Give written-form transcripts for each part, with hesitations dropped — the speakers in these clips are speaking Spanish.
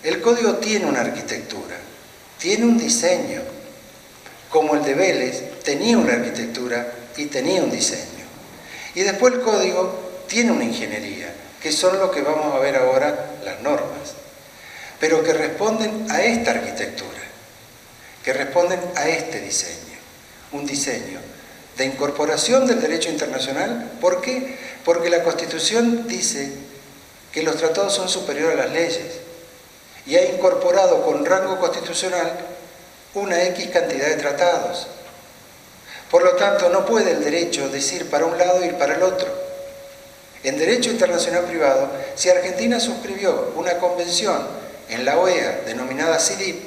El código tiene una arquitectura, tiene un diseño, como el de Vélez tenía una arquitectura y tenía un diseño. Y después el código tiene una ingeniería, que son lo que vamos a ver ahora, las normas, pero que responden a esta arquitectura, que responden a este diseño, un diseño de incorporación del derecho internacional. ¿Por qué? Porque la Constitución dice que los tratados son superiores a las leyes y ha incorporado con rango constitucional una X cantidad de tratados. Por lo tanto, no puede el derecho decir para un lado y para el otro. En derecho internacional privado, si Argentina suscribió una convención en la OEA denominada CIDIP,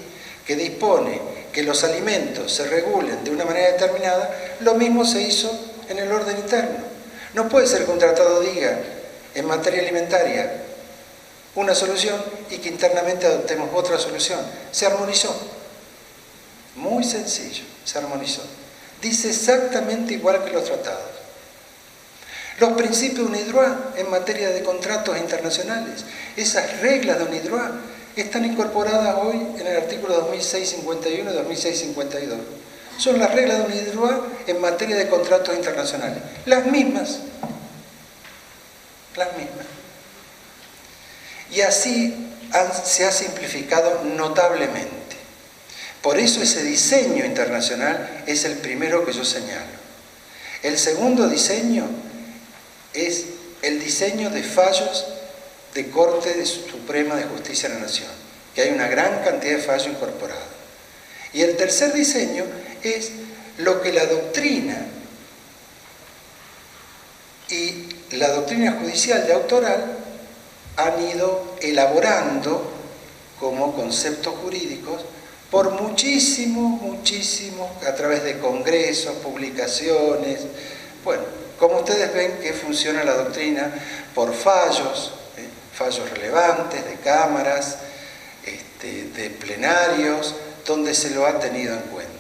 que dispone que los alimentos se regulen de una manera determinada, lo mismo se hizo en el orden interno. No puede ser que un tratado diga en materia alimentaria una solución y que internamente adoptemos otra solución. Se armonizó. Muy sencillo, se armonizó. Dice exactamente igual que los tratados. Los principios de UNIDROIT en materia de contratos internacionales, esas reglas de UNIDROIT están incorporadas hoy en el artículo 2651 y 2652. Son las reglas de UNIDROIT en materia de contratos internacionales. Las mismas. Las mismas. Y así se ha simplificado notablemente. Por eso ese diseño internacional es el primero que yo señalo. El segundo diseño es el diseño de fallos de Corte Suprema de Justicia de la Nación, que hay una gran cantidad de fallos incorporados. Y el tercer diseño es lo que la doctrina y la doctrina judicial y autoral han ido elaborando como conceptos jurídicos por muchísimos, a través de congresos, publicaciones. Bueno, como ustedes ven que funciona la doctrina por fallos, fallos relevantes de cámaras, de plenarios, donde se lo ha tenido en cuenta.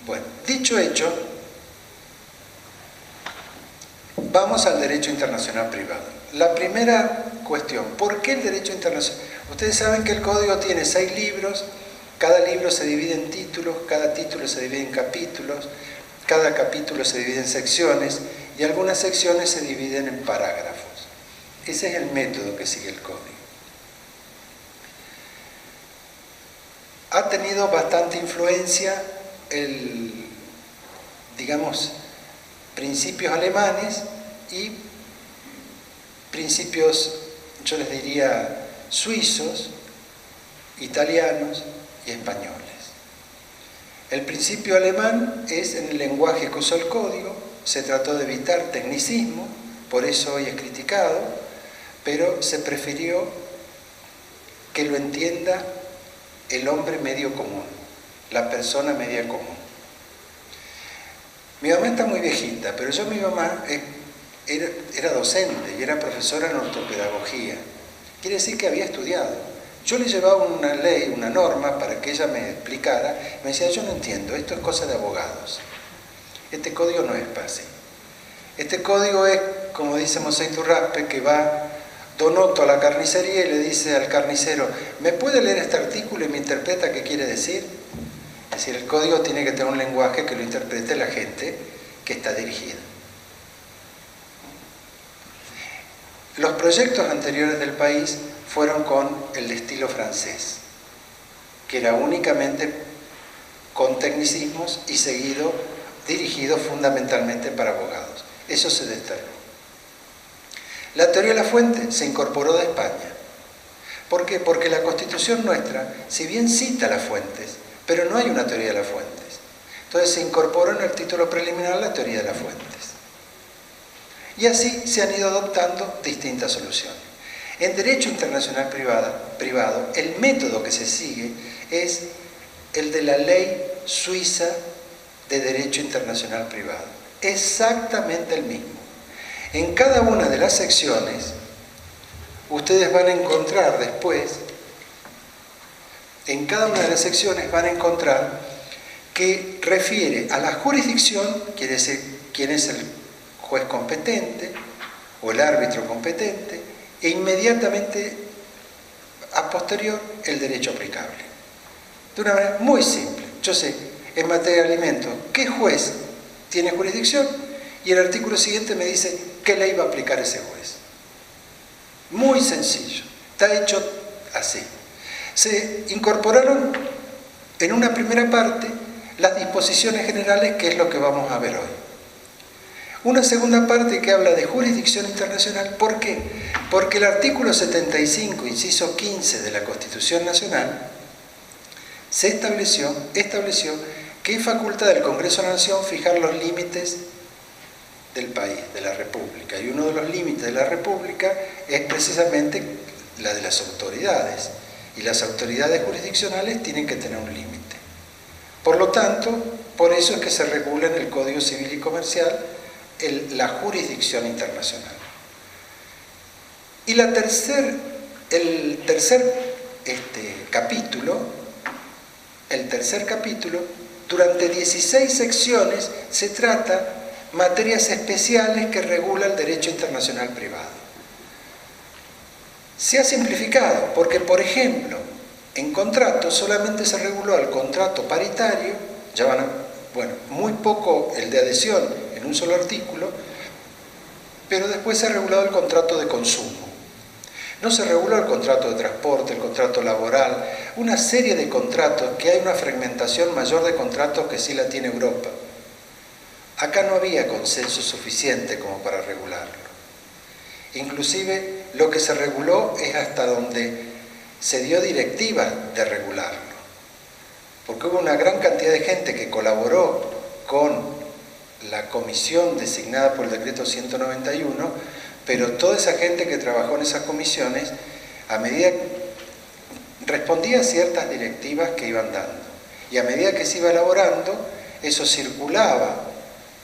Bueno, dicho hecho, vamos al derecho internacional privado. La primera cuestión, ¿por qué el derecho internacional? Ustedes saben que el código tiene 6 libros, cada libro se divide en títulos, cada título se divide en capítulos, cada capítulo se divide en secciones y algunas secciones se dividen en parágrafos. Ese es el método que sigue el código. Ha tenido bastante influencia principios alemanes y principios, yo les diría, suizos, italianos y españoles. El principio alemán es en el lenguaje que usó el código, se trató de evitar tecnicismo, por eso hoy es criticado, pero se prefirió que lo entienda el hombre medio común, la persona media común. Mi mamá está muy viejita, pero mi mamá era docente y era profesora en ortopedagogía. Quiere decir que había estudiado. Yo le llevaba una ley, una norma para que ella me explicara. Me decía, yo no entiendo, esto es cosa de abogados. Este código no es fácil. Este código es, como dice Mosè Iturraspe, que va Donoto a la carnicería y le dice al carnicero, ¿me puede leer este artículo y me interpreta qué quiere decir? Es decir, el código tiene que tener un lenguaje que lo interprete la gente que está dirigida. Los proyectos anteriores del país fueron con el estilo francés, que era únicamente con tecnicismos y dirigido fundamentalmente para abogados. Eso se desterró. La teoría de la fuente se incorporó de España. ¿Por qué? Porque la Constitución nuestra, si bien cita las fuentes, pero no hay una teoría de las fuentes. Entonces se incorporó en el título preliminar la teoría de las fuentes. Y así se han ido adoptando distintas soluciones. En derecho internacional privado, el método que se sigue es el de la ley suiza de derecho internacional privado. Exactamente el mismo. En cada una de las secciones, ustedes van a encontrar después, que refiere a la jurisdicción, quiere decir quién es el juez competente o el árbitro competente, e inmediatamente a posterior el derecho aplicable. De una manera muy simple. Yo sé, en materia de alimentos, ¿qué juez tiene jurisdicción? Y el artículo siguiente me dice qué ley va a aplicar ese juez. Muy sencillo. Está hecho así. Se incorporaron en una primera parte las disposiciones generales, que es lo que vamos a ver hoy. Una segunda parte que habla de jurisdicción internacional. ¿Por qué? Porque el artículo 75, inciso 15 de la Constitución Nacional, se estableció que es facultad del Congreso de la Nación fijar los límites del país, de la República. Y uno de los límites de la República es precisamente la de las autoridades. Y las autoridades jurisdiccionales tienen que tener un límite. Por lo tanto, por eso es que se regula en el Código Civil y Comercial la jurisdicción internacional. Y el tercer capítulo, durante 16 secciones se trata materias especiales que regula el derecho internacional privado. Se ha simplificado porque, por ejemplo, en contratos solamente se reguló el contrato paritario, muy poco el de adhesión en un solo artículo, pero después se ha regulado el contrato de consumo. No se reguló el contrato de transporte, el contrato laboral, una serie de contratos que hay una fragmentación mayor de contratos que sí la tiene Europa. Acá no había consenso suficiente como para regularlo. Inclusive lo que se reguló es hasta donde se dio directiva de regularlo. Porque hubo una gran cantidad de gente que colaboró con la comisión designada por el decreto 191, pero toda esa gente que trabajó en esas comisiones, a medida respondía a ciertas directivas que iban dando. Y a medida que se iba elaborando, eso circulaba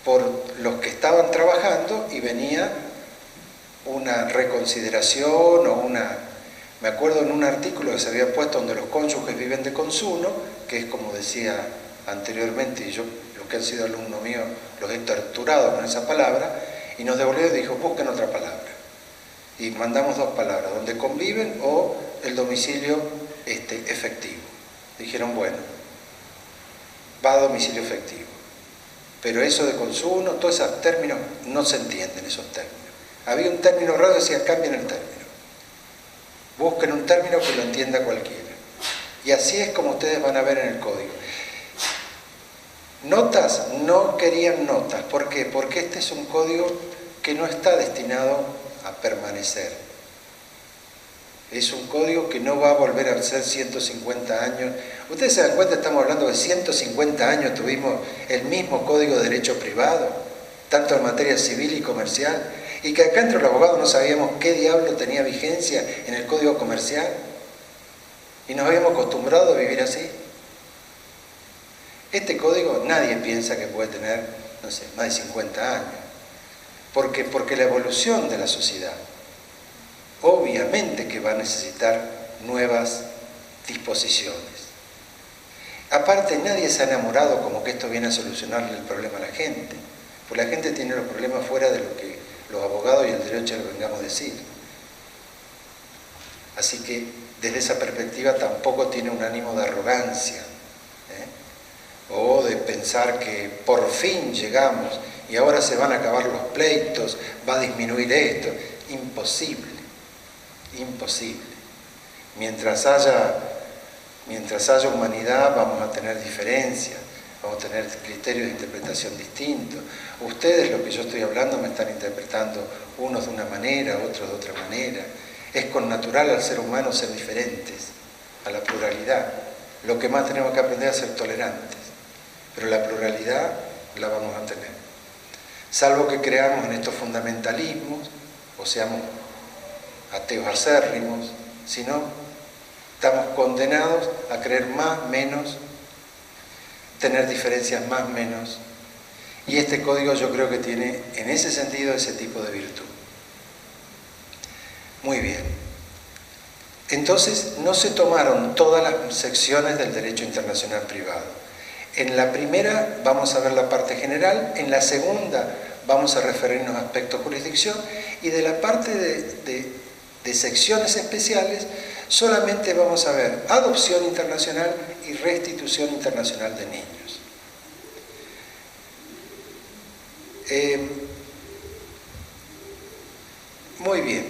por los que estaban trabajando y venía una reconsideración o una... Me acuerdo en un artículo que se había puesto donde los cónyuges viven de consumo, que es como decía anteriormente, y yo, los que han sido alumnos míos, los he torturado con esa palabra, y nos devolvió y dijo, busquen otra palabra. Y mandamos dos palabras, donde conviven o el domicilio efectivo. Dijeron, bueno, va a domicilio efectivo. Pero eso de consumo, todos esos términos, no se entienden esos términos. Había un término raro que decía, cambien el término. Busquen un término que lo entienda cualquiera. Y así es como ustedes van a ver en el código. Notas, no querían notas. ¿Por qué? Porque este es un código que no está destinado a permanecer. Es un código que no va a volver a ser 150 años. Ustedes se dan cuenta, estamos hablando de 150 años, tuvimos el mismo código de derecho privado, tanto en materia civil y comercial, y que acá entre los abogados no sabíamos qué diablo tenía vigencia en el código comercial, y nos habíamos acostumbrado a vivir así. Este código nadie piensa que puede tener, no sé, más de 50 años. ¿Por qué? Porque la evolución de la sociedad obviamente que va a necesitar nuevas disposiciones. Aparte, nadie se ha enamorado como que esto viene a solucionarle el problema a la gente, porque la gente tiene los problemas fuera de lo que los abogados y el derecho le vengamos a decir. Así que desde esa perspectiva tampoco tiene un ánimo de arrogancia, o de pensar que por fin llegamos y ahora se van a acabar los pleitos, va a disminuir esto. Imposible, imposible. Mientras haya humanidad vamos a tener diferencias, vamos a tener criterios de interpretación distintos. Ustedes, lo que yo estoy hablando, me están interpretando unos de una manera, otros de otra manera. Es connatural al ser humano ser diferentes, a la pluralidad. Lo que más tenemos que aprender es a ser tolerantes, pero la pluralidad la vamos a tener. Salvo que creamos en estos fundamentalismos, o seamos ateos acérrimos, si no, estamos condenados a creer más, menos, tener diferencias más, menos. Y este código yo creo que tiene, en ese sentido, ese tipo de virtud. Muy bien. Entonces, no se tomaron todas las secciones del derecho internacional privado. En la primera vamos a ver la parte general, en la segunda vamos a referirnos a aspectos de jurisdicción, y de la parte de secciones especiales solamente vamos a ver adopción internacional y restitución internacional de niños. Muy bien.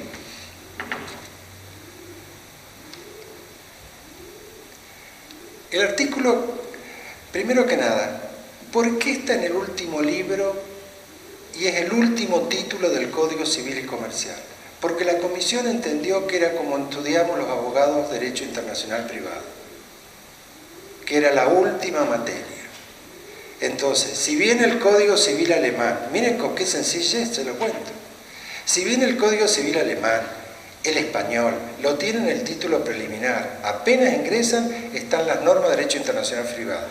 El artículo, primero que nada, ¿por qué está en el último libro y es el último título del Código Civil y Comercial? Porque la Comisión entendió que era como estudiamos los abogados Derecho Internacional Privado, que era la última materia. Entonces, si bien el Código Civil alemán, miren con qué sencillez se lo cuento, si bien el Código Civil alemán, el español, lo tiene en el título preliminar, apenas ingresan, están las normas de Derecho Internacional Privado.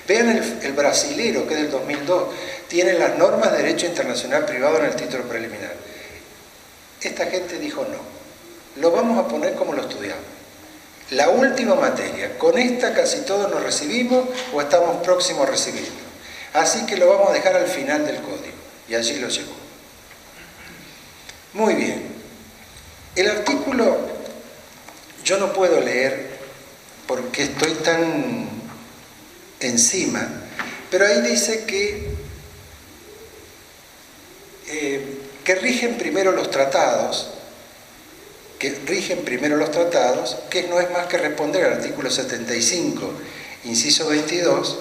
Vean el brasilero, que es del 2002, tiene las normas de Derecho Internacional Privado en el título preliminar. Esta gente dijo no, lo vamos a poner como lo estudiamos. La última materia, con esta casi todos nos recibimos o estamos próximos a recibirlo. Así que lo vamos a dejar al final del código, y allí lo llevó. Muy bien. El artículo yo no puedo leer porque estoy tan encima, pero ahí dice que rigen primero los tratados, que no es más que responder al artículo 75, inciso 22,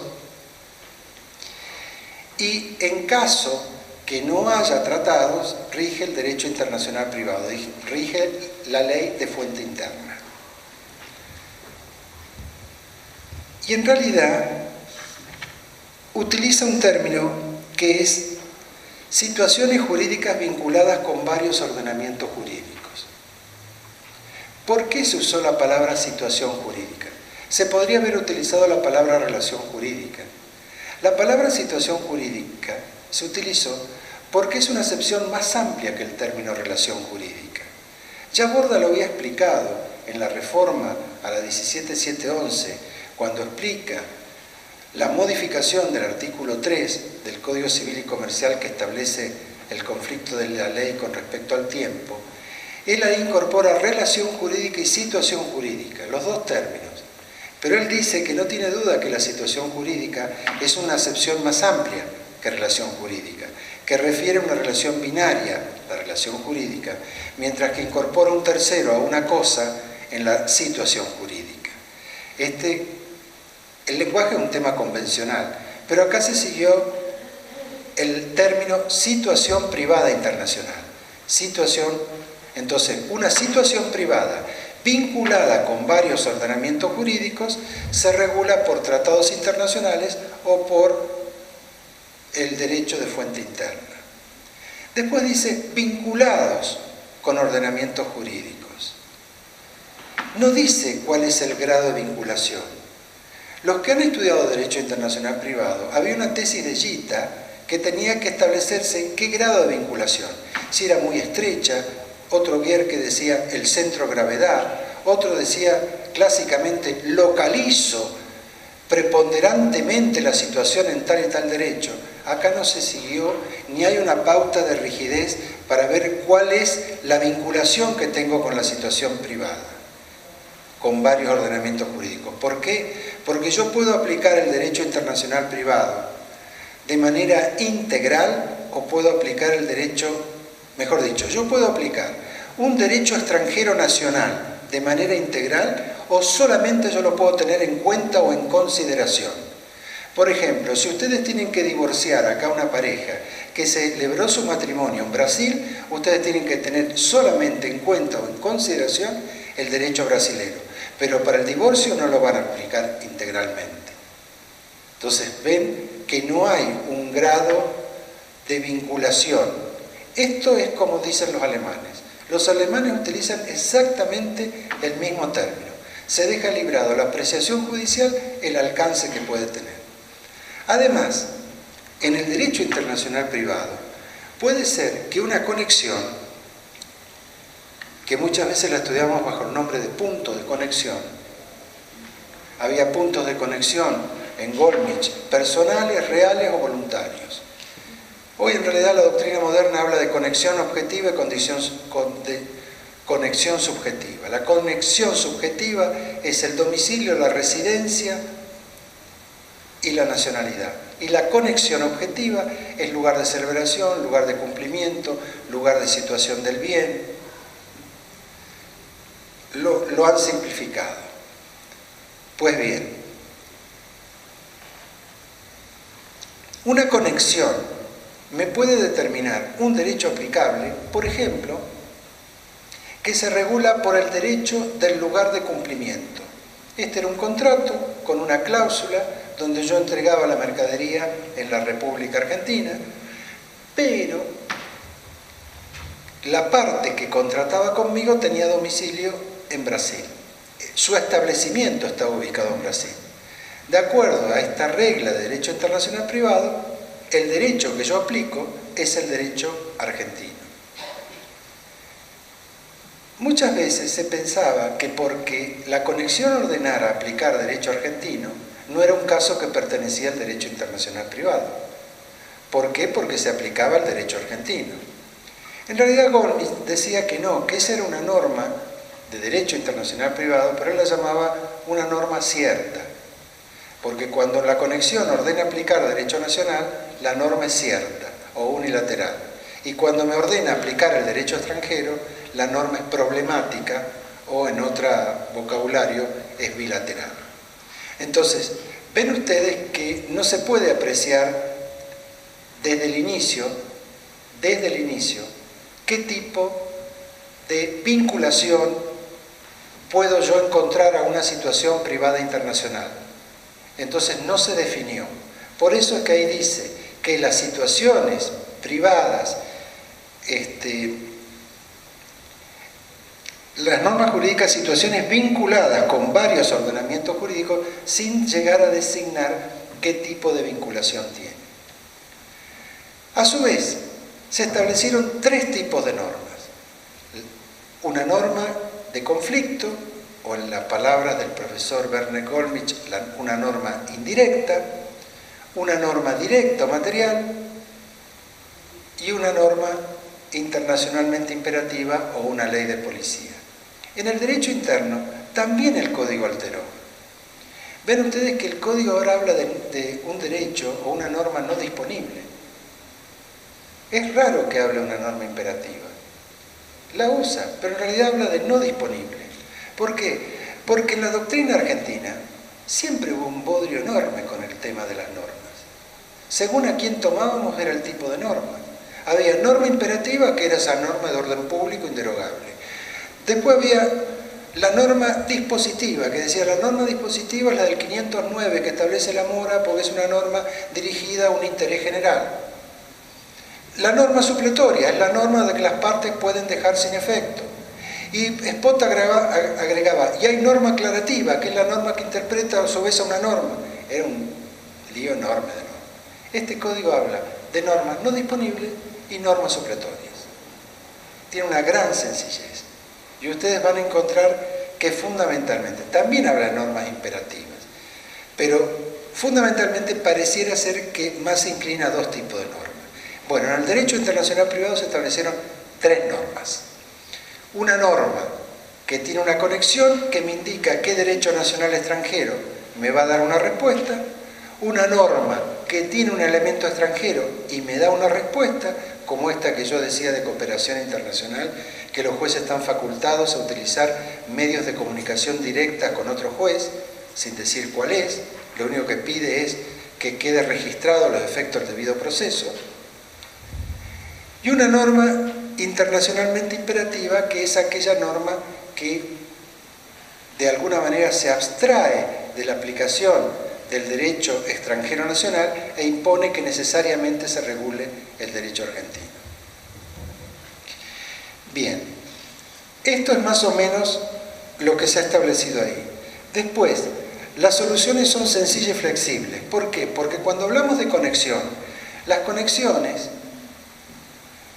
y en caso que no haya tratados, rige el derecho internacional privado, rige la ley de fuente interna. Y en realidad utiliza un término que es situaciones jurídicas vinculadas con varios ordenamientos jurídicos. ¿Por qué se usó la palabra situación jurídica? Se podría haber utilizado la palabra relación jurídica. La palabra situación jurídica se utilizó porque es una acepción más amplia que el término relación jurídica. Ya Borda lo había explicado en la reforma a la 17711, cuando explica la modificación del artículo 3 del Código Civil y Comercial que establece el conflicto de la ley con respecto al tiempo. Él ahí incorpora relación jurídica y situación jurídica, los dos términos. Pero él dice que no tiene duda que la situación jurídica es una acepción más amplia que relación jurídica, que refiere a una relación binaria, la relación jurídica, mientras que incorpora un tercero a una cosa en la situación jurídica. El lenguaje es un tema convencional, pero acá se siguió el término situación privada internacional. Entonces, una situación privada vinculada con varios ordenamientos jurídicos se regula por tratados internacionales o por el derecho de fuente interna. Después dice vinculados con ordenamientos jurídicos. No dice cuál es el grado de vinculación. Los que han estudiado Derecho Internacional Privado, había una tesis de Gita que tenía que establecerse qué grado de vinculación. Si era muy estrecha, otro Guer que decía el centro de gravedad, otro decía clásicamente localizo preponderantemente la situación en tal y tal derecho. Acá no se siguió ni hay una pauta de rigidez para ver cuál es la vinculación que tengo con la situación privada, con varios ordenamientos jurídicos. ¿Por qué? Porque yo puedo aplicar el derecho internacional privado de manera integral o puedo aplicar el derecho, mejor dicho, yo puedo aplicar un derecho extranjero nacional de manera integral o solamente yo lo puedo tener en cuenta o en consideración. Por ejemplo, si ustedes tienen que divorciar acá una pareja que celebró su matrimonio en Brasil, ustedes tienen que tener solamente en cuenta o en consideración el derecho brasilero, pero para el divorcio no lo van a aplicar integralmente. Entonces ven que no hay un grado de vinculación. Esto es como dicen los alemanes. Los alemanes utilizan exactamente el mismo término. Se deja librado la apreciación judicial, el alcance que puede tener. Además, en el derecho internacional privado, puede ser que una conexión, que muchas veces la estudiamos bajo el nombre de punto de conexión, había puntos de conexión en Goldmich, personales, reales o voluntarios. Hoy en realidad la doctrina moderna habla de conexión objetiva y conexión subjetiva. La conexión subjetiva es el domicilio, la residencia y la nacionalidad. Y la conexión objetiva es lugar de celebración, lugar de cumplimiento, lugar de situación del bien. Lo han simplificado. Pues bien, una conexión me puede determinar un derecho aplicable, por ejemplo, que se regula por el derecho del lugar de cumplimiento. Este era un contrato con una cláusula donde yo entregaba la mercadería en la República Argentina, pero la parte que contrataba conmigo tenía domicilio en Brasil. Su establecimiento estaba ubicado en Brasil. De acuerdo a esta regla de derecho internacional privado, el derecho que yo aplico es el derecho argentino. Muchas veces se pensaba que porque la conexión ordenara aplicar derecho argentino, no era un caso que pertenecía al derecho internacional privado. ¿Por qué? Porque se aplicaba el derecho argentino. En realidad Golnisch decía que no, que esa era una norma de derecho internacional privado, pero él la llamaba una norma cierta. Porque cuando la conexión ordena aplicar derecho nacional, la norma es cierta o unilateral. Y cuando me ordena aplicar el derecho extranjero, la norma es problemática o, en otro vocabulario, es bilateral. Entonces, ven ustedes que no se puede apreciar desde el inicio, qué tipo de vinculación puedo yo encontrar a una situación privada internacional. Entonces no se definió. Por eso es que ahí dice que las situaciones privadas, las normas jurídicas, situaciones vinculadas con varios ordenamientos jurídicos sin llegar a designar qué tipo de vinculación tiene. A su vez, se establecieron tres tipos de normas. Una norma de conflicto, o en las palabras del profesor Werner Golnisch, una norma indirecta, una norma directa o material y una norma internacionalmente imperativa o una ley de policía. En el derecho interno también el código alteró. Ven ustedes que el código ahora habla de un derecho o una norma no disponible. Es raro que hable una norma imperativa. La usa, pero en realidad habla de no disponible. ¿Por qué? Porque en la doctrina argentina siempre hubo un bodrio enorme con el tema de las normas. Según a quién tomábamos era el tipo de norma. Había norma imperativa, que era esa norma de orden público inderogable. Después había la norma dispositiva, que decía la norma dispositiva es la del 509 que establece la mora porque es una norma dirigida a un interés general. La norma supletoria es la norma de que las partes pueden dejar sin efecto. Y Spot agregaba, y hay norma aclarativa, que es la norma que interpreta a su vez a una norma. Era un lío enorme de normas. Este código habla de normas no disponibles y normas supletorias. Tiene una gran sencillez. Y ustedes van a encontrar que fundamentalmente, también habla de normas imperativas, pero fundamentalmente pareciera ser que más se inclina a dos tipos de normas. Bueno, en el derecho internacional privado se establecieron tres normas. Una norma que tiene una conexión que me indica qué derecho nacional extranjero me va a dar una respuesta. Una norma que tiene un elemento extranjero y me da una respuesta, como esta que yo decía de cooperación internacional, que los jueces están facultados a utilizar medios de comunicación directa con otro juez, sin decir cuál es. Lo único que pide es que quede registrado los efectos del debido proceso. Y una norma internacionalmente imperativa, que es aquella norma que de alguna manera se abstrae de la aplicación del derecho extranjero nacional e impone que necesariamente se regule el derecho argentino. Bien, esto es más o menos lo que se ha establecido ahí. Después, las soluciones son sencillas y flexibles. ¿Por qué? Porque cuando hablamos de conexión, las conexiones,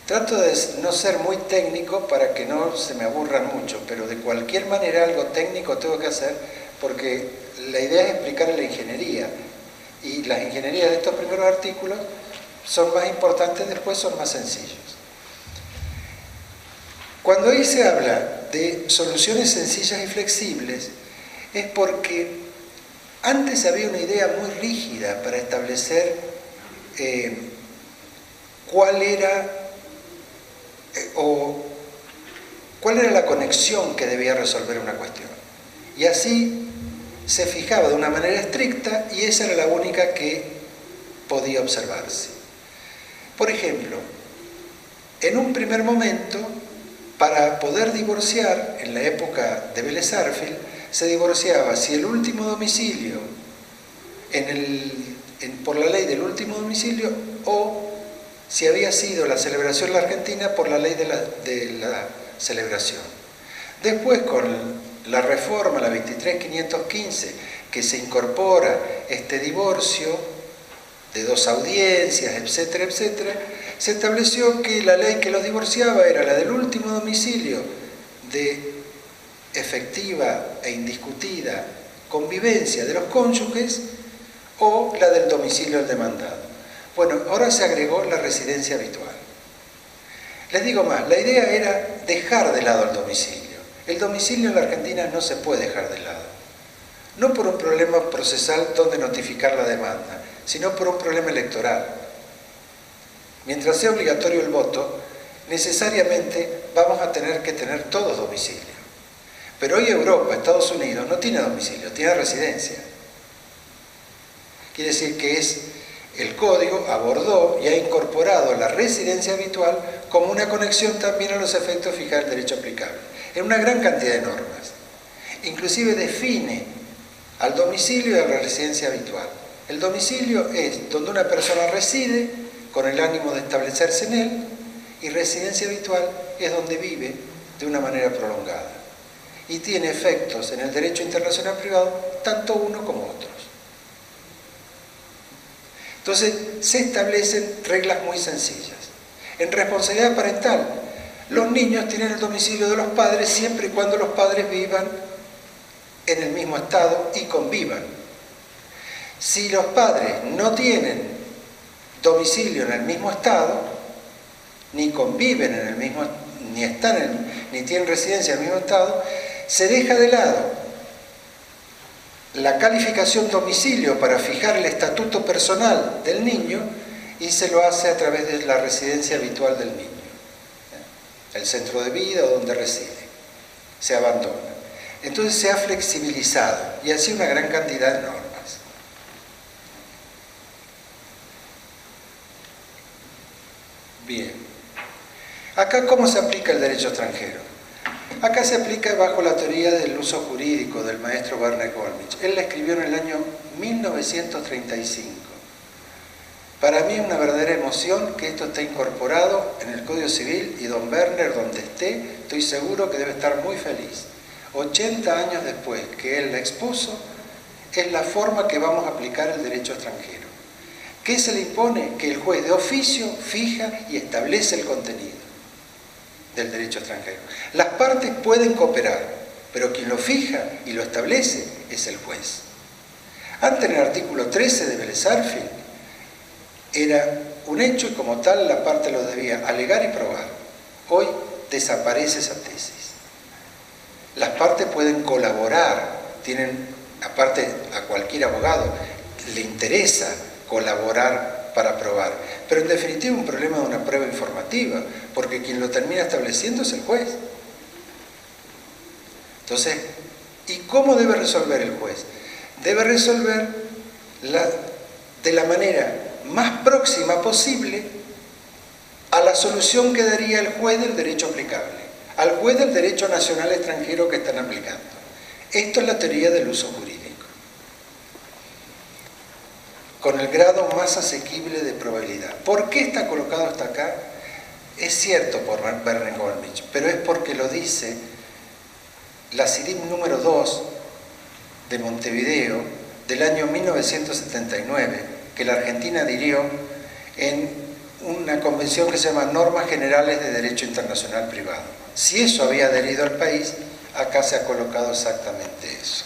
trato de no ser muy técnico para que no se me aburran mucho, pero de cualquier manera algo técnico tengo que hacer porque la idea es explicar la ingeniería. Y las ingenierías de estos primeros artículos son más importantes, después son más sencillos. Cuando ahí se habla de soluciones sencillas y flexibles, es porque antes había una idea muy rígida para establecer cuál era la conexión que debía resolver una cuestión. Y así se fijaba de una manera estricta y esa era la única que podía observarse. Por ejemplo, en un primer momento, para poder divorciar, en la época de Vélez Sarsfield, se divorciaba si el último domicilio, por la ley del último domicilio, o si había sido la celebración en la Argentina por la ley de la celebración. Después, con la reforma, la 23.515, que se incorpora este divorcio de 2 audiencias, etcétera, etcétera, se estableció que la ley que los divorciaba era la del último domicilio de efectiva e indiscutida convivencia de los cónyuges o la del domicilio del demandado. Bueno, ahora se agregó la residencia habitual. Les digo más, la idea era dejar de lado el domicilio. El domicilio en la Argentina no se puede dejar de lado. No por un problema procesal donde notificar la demanda, sino por un problema electoral. Mientras sea obligatorio el voto, necesariamente vamos a tener que tener todos domicilio. Pero hoy Europa, Estados Unidos, no tiene domicilio, tiene residencia. Quiere decir que el código abordó y ha incorporado la residencia habitual como una conexión también a los efectos de fijar el derecho aplicable, en una gran cantidad de normas. Inclusive define al domicilio y a la residencia habitual. El domicilio es donde una persona reside con el ánimo de establecerse en él, y residencia habitual es donde vive de una manera prolongada. Y tiene efectos en el derecho internacional privado, tanto uno como otros. Entonces, se establecen reglas muy sencillas. En responsabilidad parental, los niños tienen el domicilio de los padres siempre y cuando los padres vivan en el mismo estado y convivan. Si los padres no tienen domicilio en el mismo estado, ni conviven en el mismo, ni tienen residencia en el mismo estado, se deja de lado la calificación domicilio para fijar el estatuto personal del niño y se lo hace a través de la residencia habitual del niño, el centro de vida o donde reside, se abandona. Entonces se ha flexibilizado y así una gran cantidad de normas. Bien, acá ¿cómo se aplica el derecho extranjero? Acá se aplica bajo la teoría del uso jurídico del maestro Werner Güllich. Él la escribió en el año 1935. Para mí es una verdadera emoción que esto esté incorporado en el Código Civil y don Werner, donde esté, estoy seguro que debe estar muy feliz. 80 años después que él la expuso, es la forma que vamos a aplicar el derecho extranjero. ¿Qué se le impone? Que el juez de oficio fija y establece el contenido del derecho extranjero. Las partes pueden cooperar, pero quien lo fija y lo establece es el juez. Antes, en el artículo 13 de Vélez Sarsfield, era un hecho y como tal la parte lo debía alegar y probar. Hoy desaparece esa tesis. Las partes pueden colaborar, aparte a cualquier abogado le interesa colaborar para probar, pero en definitiva un problema de una prueba informativa, porque quien lo termina estableciendo es el juez. Entonces, ¿y cómo debe resolver el juez? Debe resolver de la manera más próxima posible a la solución que daría el juez del derecho aplicable, al juez del derecho nacional extranjero que están aplicando. Esto es la teoría del uso jurídico, con el grado más asequible de probabilidad. ¿Por qué está colocado hasta acá? Es cierto por Werner Güllich, pero es porque lo dice la CIDIM número 2 de Montevideo del año 1979, que la Argentina adhirió en una convención que se llama Normas Generales de Derecho Internacional Privado. Si eso había adherido al país, acá se ha colocado exactamente eso.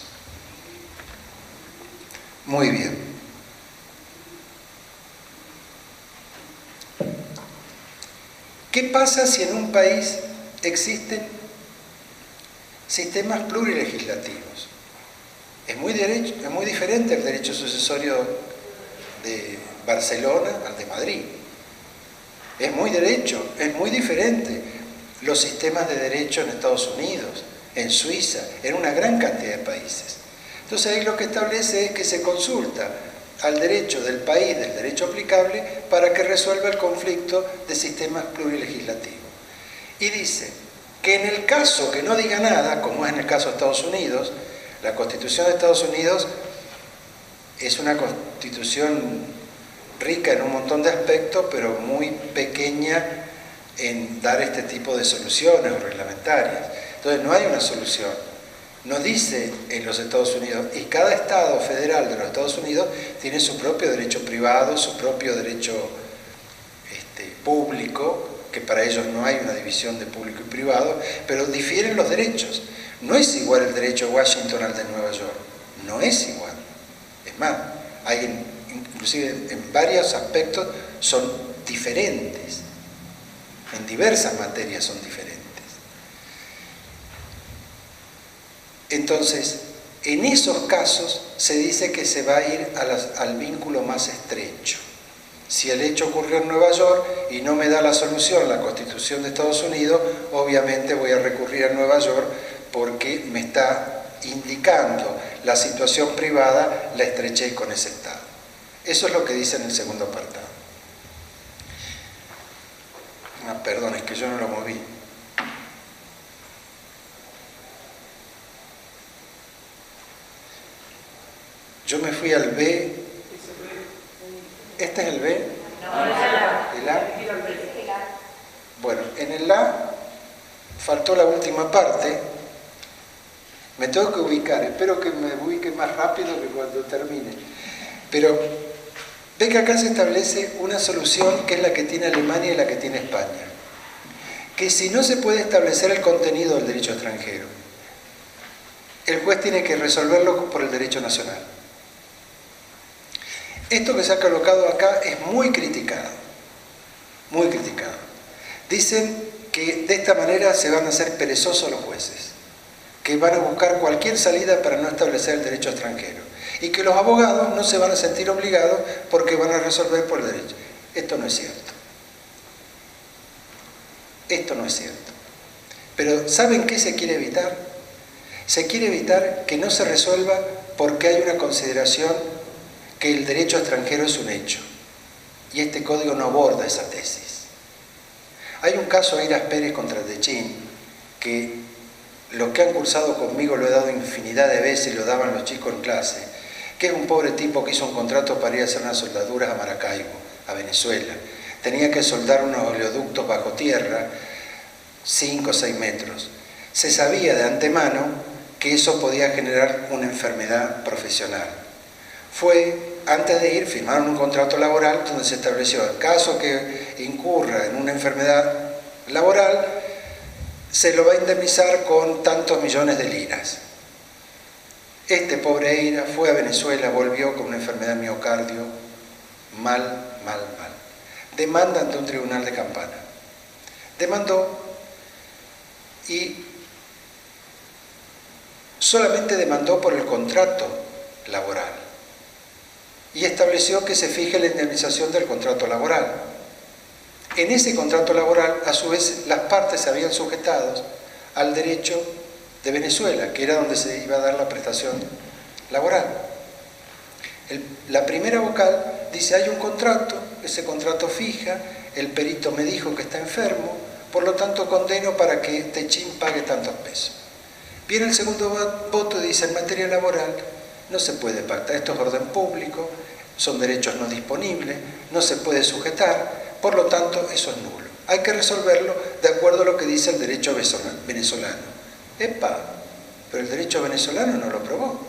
Muy bien. ¿Qué pasa si en un país existen sistemas plurilegislativos. Es muy diferente el derecho sucesorio de Barcelona al de Madrid. Es muy diferente los sistemas de derecho en Estados Unidos, en Suiza, en una gran cantidad de países. Entonces ahí lo que establece es que se consulta al derecho del país, del derecho aplicable, para que resuelva el conflicto de sistemas plurilegislativos. Y dice que en el caso que no diga nada, como es en el caso de Estados Unidos, la Constitución de Estados Unidos es una constitución rica en un montón de aspectos, pero muy pequeña en dar este tipo de soluciones reglamentarias. Entonces no hay una solución. No dice en los Estados Unidos, y cada estado federal de los Estados Unidos tiene su propio derecho privado, su propio derecho público, que para ellos no hay una división de público y privado, pero difieren los derechos. No es igual el derecho de Washington al de Nueva York, no es igual. Es más, inclusive en varios aspectos son diferentes, en diversas materias son diferentes. Entonces, en esos casos se dice que se va a ir al vínculo más estrecho. Si el hecho ocurrió en Nueva York y no me da la solución la Constitución de Estados Unidos, obviamente voy a recurrir a Nueva York porque me está indicando la situación privada, la estrechez con ese Estado. Eso es lo que dice en el segundo apartado. Perdón, es que yo no lo moví. Yo me fui al B. ¿Este es el B? No, es el A. ¿El A? Bueno, en el A faltó la última parte. Me tengo que ubicar, espero que me ubique más rápido que cuando termine. Pero ve que acá se establece una solución que es la que tiene Alemania y la que tiene España. Que si no se puede establecer el contenido del derecho extranjero, el juez tiene que resolverlo por el derecho nacional. Esto que se ha colocado acá es muy criticado, muy criticado. Dicen que de esta manera se van a hacer perezosos los jueces, que van a buscar cualquier salida para no establecer el derecho extranjero y que los abogados no se van a sentir obligados porque van a resolver por el derecho. Esto no es cierto. Esto no es cierto. Pero ¿saben qué se quiere evitar? Se quiere evitar que no se resuelva porque hay una consideración que el derecho extranjero es un hecho. Y este código no aborda esa tesis. Hay un caso, Eiras Pérez contra Techín, que los que han cursado conmigo lo he dado infinidad de veces y lo daban los chicos en clase, que es un pobre tipo que hizo un contrato para ir a hacer unas soldaduras a Maracaibo, a Venezuela. Tenía que soldar unos oleoductos bajo tierra, 5 o 6 metros. Se sabía de antemano que eso podía generar una enfermedad profesional. Antes de ir, firmaron un contrato laboral donde se estableció, en caso que incurra en una enfermedad laboral, se lo va a indemnizar con tantos millones de liras. Este pobre Eira fue a Venezuela, volvió con una enfermedad de miocardio, mal. Demanda ante un tribunal de Campana. Demandó y solamente demandó por el contrato laboral y estableció que se fije la indemnización del contrato laboral. En ese contrato laboral, a su vez, las partes se habían sujetado al derecho de Venezuela, que era donde se iba a dar la prestación laboral. La primera vocal dice, hay un contrato, ese contrato fija, el perito me dijo que está enfermo, por lo tanto condeno para que Techín pague tantos pesos. Viene el segundo voto y dice, en materia laboral no se puede pactar, esto es orden público, son derechos no disponibles, no se puede sujetar, por lo tanto eso es nulo. Hay que resolverlo de acuerdo a lo que dice el derecho venezolano. ¡Epa! Pero el derecho venezolano no lo aprobó.